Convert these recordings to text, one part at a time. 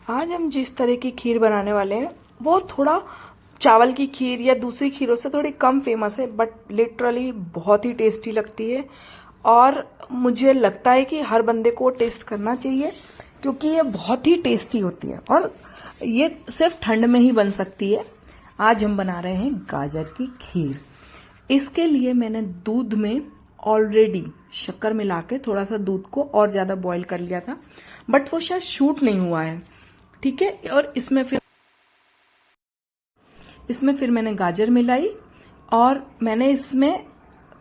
आज हम जिस तरह की खीर बनाने वाले हैं वो थोड़ा चावल की खीर या दूसरी खीरों से थोड़ी कम फेमस है, बट लिटरली बहुत ही टेस्टी लगती है। और मुझे लगता है कि हर बंदे को टेस्ट करना चाहिए क्योंकि ये बहुत ही टेस्टी होती है और ये सिर्फ ठंड में ही बन सकती है। आज हम बना रहे हैं गाजर की खीर। इसके लिए मैंने दूध में ऑलरेडी शक्कर मिला के थोड़ा सा दूध को और ज्यादा बॉईल कर लिया था, बट वो शायद शूट नहीं हुआ है। ठीक है, और इसमें फिर मैंने गाजर मिलाई और मैंने इसमें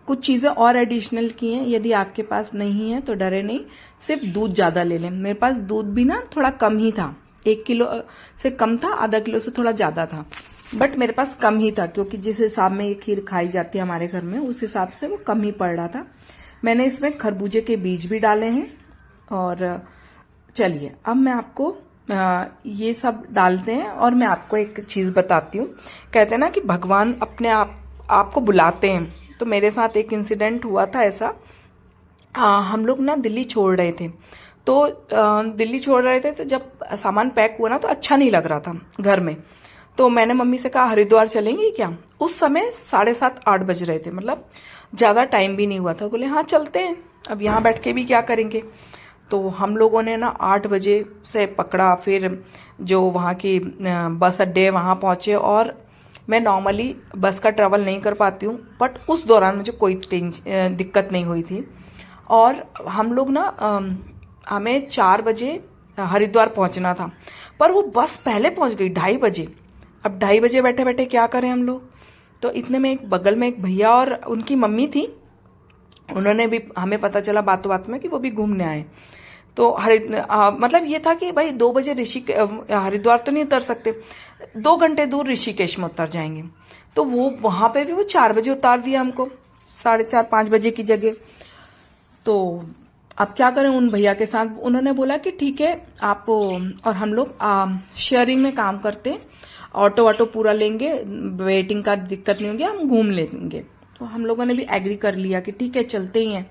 कुछ चीजें और एडिशनल की हैं। यदि आपके पास नहीं है तो डरे नहीं, सिर्फ दूध ज्यादा ले लें। मेरे पास दूध भी ना थोड़ा कम ही था, 1 किलो से कम था, आधा किलो से थोड़ा ज्यादा था, बट मेरे पास कम ही था क्योंकि जिस हिसाब में ये खीर खाई जाती है हमारे घर में उस हिसाब से वो कम ही पड़ रहा था। मैंने इसमें खरबूजे के बीज भी डाले हैं। और चलिए अब मैं आपको ये सब डालते हैं और मैं आपको एक चीज बताती हूँ। कहते हैं ना कि भगवान अपने आपको बुलाते हैं, तो मेरे साथ एक इंसिडेंट हुआ था ऐसा। हम लोग ना दिल्ली छोड़ रहे थे, तो जब सामान पैक हुआ ना तो अच्छा नहीं लग रहा था घर में। तो मैंने मम्मी से कहा हरिद्वार चलेंगे क्या। उस समय 7:30-8 बज रहे थे, मतलब ज्यादा टाइम भी नहीं हुआ था। बोले हाँ चलते हैं, अब यहाँ बैठ के भी क्या करेंगे। तो हम लोगों ने ना 8 बजे से पकड़ा, फिर जो वहाँ की बस अड्डे वहाँ पहुंचे। और मैं नॉर्मली बस का ट्रेवल नहीं कर पाती हूँ, बट उस दौरान मुझे कोई दिक्कत नहीं हुई थी। और हम लोग ना हमें 4 बजे हरिद्वार पहुंचना था, पर वो बस पहले पहुंच गई 2:30 बजे। अब 2:30 बजे बैठे बैठे क्या करें हम लोग। तो इतने में एक बगल में एक भैया और उनकी मम्मी थी, उन्होंने भी, हमें पता चला बातों बात में कि वो भी घूमने आए। तो मतलब ये था कि भाई 2 बजे हरिद्वार तो नहीं उतर सकते, 2 घंटे दूर ऋषिकेश में उतर जाएंगे। तो वो वहां पे भी वो 4 बजे उतार दिया हमको, 4:30-5 बजे की जगह। तो अब क्या करें उन भैया के साथ। उन्होंने बोला कि ठीक है आप, और हम लोग शेयरिंग में काम करते हैं, ऑटो पूरा लेंगे, वेटिंग का दिक्कत नहीं होगी, हम घूम लेंगे। तो हम लोगों ने भी एग्री कर लिया कि ठीक है चलते ही हैं।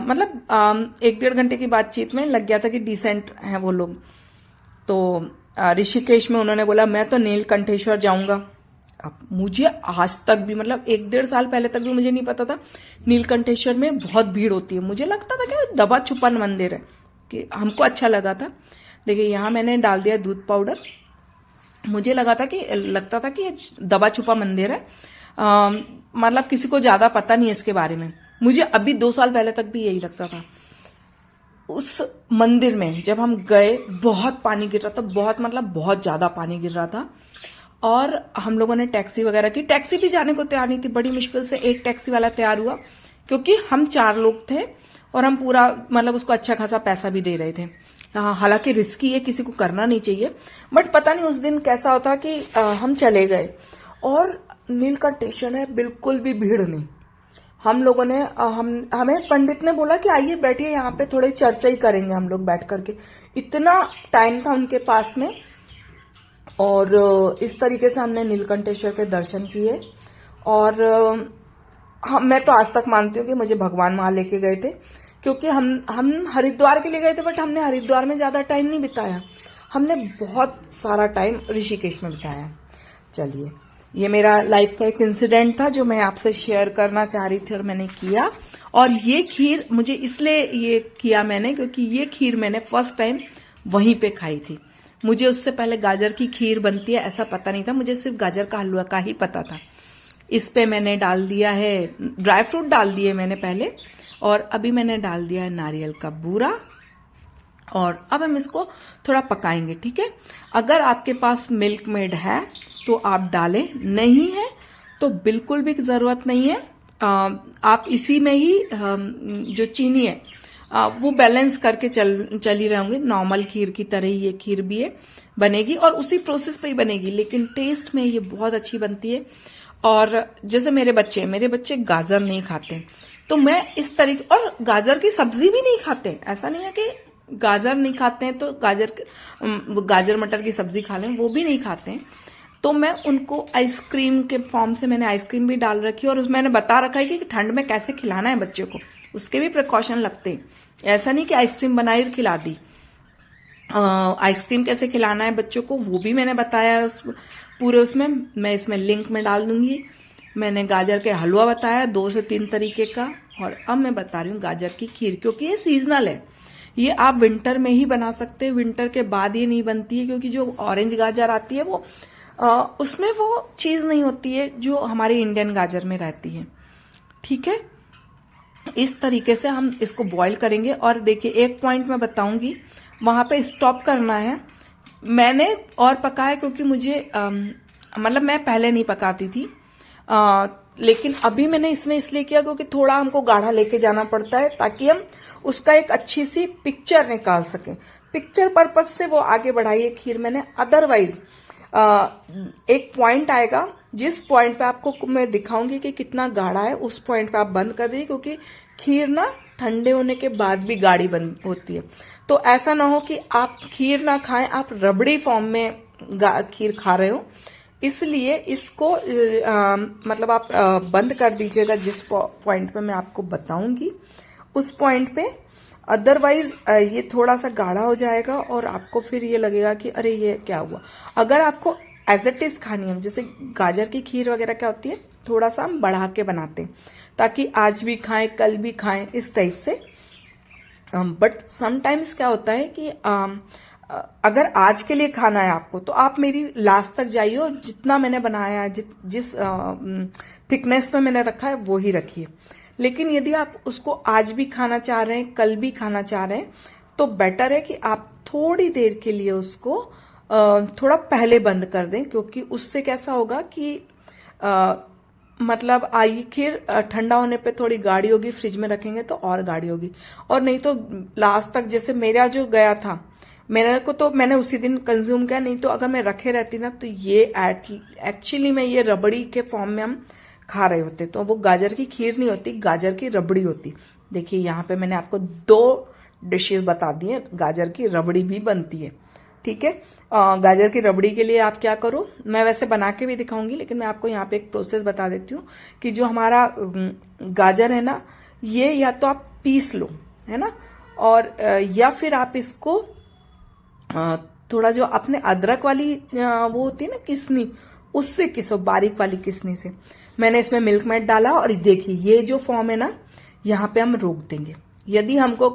मतलब 1-1.5 घंटे की बातचीत में लग गया था कि डिसेंट हैं वो लोग। तो ऋषिकेश में उन्होंने बोला मैं तो नीलकंठेश्वर जाऊंगा। अब मुझे आज तक भी, मतलब 1-1.5 साल पहले तक भी मुझे नहीं पता था नीलकंठेश्वर में बहुत भीड़ होती है। मुझे लगता था कि दबा छुपन मंदिर है, कि हमको अच्छा लगा था। देखिए यहाँ मैंने डाल दिया दूध पाउडर। मुझे लगता था कि दबा छुपा मंदिर है, मतलब किसी को ज्यादा पता नहीं है इसके बारे में। मुझे अभी 2 साल पहले तक भी यही लगता था। उस मंदिर में जब हम गए बहुत पानी गिर रहा था, बहुत ज्यादा पानी गिर रहा था। और हम लोगों ने टैक्सी वगैरह की, टैक्सी भी जाने को तैयार नहीं थी, बड़ी मुश्किल से एक टैक्सी वाला तैयार हुआ क्योंकि हम 4 लोग थे और हम पूरा, मतलब उसको अच्छा खासा पैसा भी दे रहे थे। हालांकि रिस्की है, किसी को करना नहीं चाहिए, बट पता नहीं उस दिन कैसा होता कि हम चले गए और नीलकंठेश्वर है बिल्कुल भी भीड़ नहीं। हम लोगों ने हमें पंडित ने बोला कि आइए बैठिए यहाँ पे, थोड़ी चर्चा ही करेंगे हम लोग बैठ करके। इतना टाइम था उनके पास में। और इस तरीके से हमने नीलकंठेश्वर के दर्शन किए। और मैं तो आज तक मानती हूँ कि मुझे भगवान वहां लेके गए थे, क्योंकि हम हरिद्वार के लिए गए थे, बट हमने हरिद्वार में ज्यादा टाइम नहीं बिताया, हमने बहुत सारा टाइम ऋषिकेश में बिताया। चलिए, ये मेरा लाइफ का एक इंसिडेंट था जो मैं आपसे शेयर करना चाह रही थी और मैंने किया। और ये खीर मुझे इसलिए ये किया मैंने क्योंकि ये खीर मैंने फर्स्ट टाइम वहीं पे खाई थी। मुझे उससे पहले गाजर की खीर बनती है ऐसा पता नहीं था, मुझे सिर्फ गाजर का हलवा का ही पता था। इस पे मैंने डाल दिया है ड्राई फ्रूट, डाल दिए मैंने पहले, और अभी मैंने डाल दिया है नारियल का बूरा। और अब हम इसको थोड़ा पकाएंगे। ठीक है, अगर आपके पास मिल्क मेड है तो आप डालें, नहीं है तो बिल्कुल भी जरूरत नहीं है। आप इसी में ही जो चीनी है वो बैलेंस करके चल ही रहे होंगे। नॉर्मल खीर की तरह ही ये खीर भी है, बनेगी और उसी प्रोसेस पे ही बनेगी, लेकिन टेस्ट में ये बहुत अच्छी बनती है। और जैसे मेरे बच्चे गाजर नहीं खाते, तो मैं इस तरीके, और गाजर की सब्जी भी नहीं खाते। ऐसा नहीं है कि गाजर नहीं खाते हैं तो गाजर मटर की सब्जी खा लें, वो भी नहीं खाते हैं। तो मैं उनको आइसक्रीम के फॉर्म से, मैंने आइसक्रीम भी डाल रखी है और उसमें मैंने बता रखा है कि ठंड में कैसे खिलाना है बच्चे को, उसके भी प्रिकॉशन लगते हैं। ऐसा नहीं कि आइसक्रीम बनाई और खिला दी। आइसक्रीम कैसे खिलाना है बच्चों को वो भी मैंने बताया है पूरे उसमें, मैं इसमें लिंक में डाल दूंगी। मैंने गाजर के हलवा बताया 2 से 3 तरीके का, और अब मैं बता रही हूँ गाजर की खीर, क्योंकि ये सीजनल है। ये आप विंटर में ही बना सकते हैं, विंटर के बाद ये नहीं बनती है, क्योंकि जो ऑरेंज गाजर आती है वो उसमें वो चीज नहीं होती है जो हमारी इंडियन गाजर में रहती है। ठीक है, इस तरीके से हम इसको बॉईल करेंगे। और देखिए एक पॉइंट मैं बताऊंगी, वहां पे स्टॉप करना है। मैंने और पकाया क्योंकि मुझे मतलब मैं पहले नहीं पकाती थी, लेकिन अभी मैंने इसमें इसलिए किया क्योंकि थोड़ा हमको गाढ़ा लेके जाना पड़ता है ताकि हम उसका एक अच्छी सी पिक्चर निकाल सकें। पिक्चर पर्पज से वो आगे बढ़ाई है खीर मैंने। अदरवाइज एक पॉइंट आएगा, जिस पॉइंट पे आपको मैं दिखाऊंगी कि कितना गाढ़ा है, उस पॉइंट पे आप बंद कर दीजिए, क्योंकि खीर ना ठंडे होने के बाद भी गाढ़ी बन होती है। तो ऐसा ना हो कि आप खीर ना खाएं, आप रबड़ी फॉर्म में खीर खा रहे हो। इसलिए इसको मतलब आप बंद कर दीजिएगा जिस पॉइंट पे मैं आपको बताऊंगी उस पॉइंट पे। अदरवाइज ये थोड़ा सा गाढ़ा हो जाएगा और आपको फिर ये लगेगा कि अरे ये क्या हुआ। अगर आपको एज इट इज खानी है, जैसे गाजर की खीर वगैरह क्या होती है, थोड़ा सा हम बढ़ा के बनाते हैं ताकि आज भी खाएं कल भी खाएं, इस टाइप से। बट समटाइम्स क्या होता है कि अगर आज के लिए खाना है आपको, तो आप मेरी लास्ट तक जाइए और जितना मैंने बनाया है, जिस थिकनेस में मैंने रखा है वो ही रखिए। लेकिन यदि आप उसको आज भी खाना चाह रहे हैं, कल भी खाना चाह रहे हैं, तो बेटर है कि आप थोड़ी देर के लिए उसको थोड़ा पहले बंद कर दें, क्योंकि उससे कैसा होगा कि मतलब आई खीर ठंडा होने पे थोड़ी गाढ़ी होगी, फ्रिज में रखेंगे तो और गाढ़ी होगी। और नहीं तो लास्ट तक, जैसे मेरा जो गया था, मेरे को तो मैंने उसी दिन कंज्यूम किया, नहीं तो अगर मैं रखे रहती ना तो ये एक्चुअली में ये रबड़ी के फॉर्म में हम खा रहे होते। तो वो गाजर की खीर नहीं होती, गाजर की रबड़ी होती। देखिए यहाँ पे मैंने आपको 2 डिशेस बता दी हैं, गाजर की रबड़ी भी बनती है। ठीक है, गाजर की रबड़ी के लिए आप क्या करो, मैं वैसे बना के भी दिखाऊंगी, लेकिन मैं आपको यहाँ पे एक प्रोसेस बता देती हूँ कि जो हमारा गाजर है ना, ये या तो आप पीस लो, है ना, और या फिर आप इसको थोड़ा जो अपने अदरक वाली वो होती है ना किसनी, उससे किसो, बारीक वाली किसनी से। मैंने इसमें मिल्क मेड डाला और देखिए ये जो फॉर्म है ना, यहाँ पे हम रोक देंगे। यदि हमको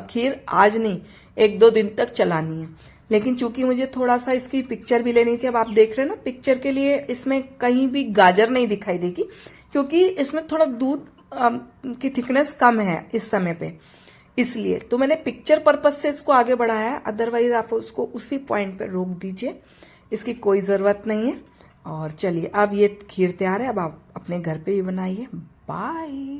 खीर आज नहीं 1-2 दिन तक चलानी है, लेकिन चूंकि मुझे थोड़ा सा इसकी पिक्चर भी लेनी थी, अब आप देख रहे हैं ना पिक्चर के लिए इसमें कहीं भी गाजर नहीं दिखाई देगी, क्योंकि इसमें थोड़ा दूध की थिकनेस कम है इस समय पे, इसलिए तो मैंने पिक्चर पर्पज से इसको आगे बढ़ाया है। अदरवाइज आप उसको उसी पॉइंट पे रोक दीजिए, इसकी कोई जरूरत नहीं है। और चलिए अब ये खीर तैयार है, अब आप अपने घर पे ही बनाइए। बाय।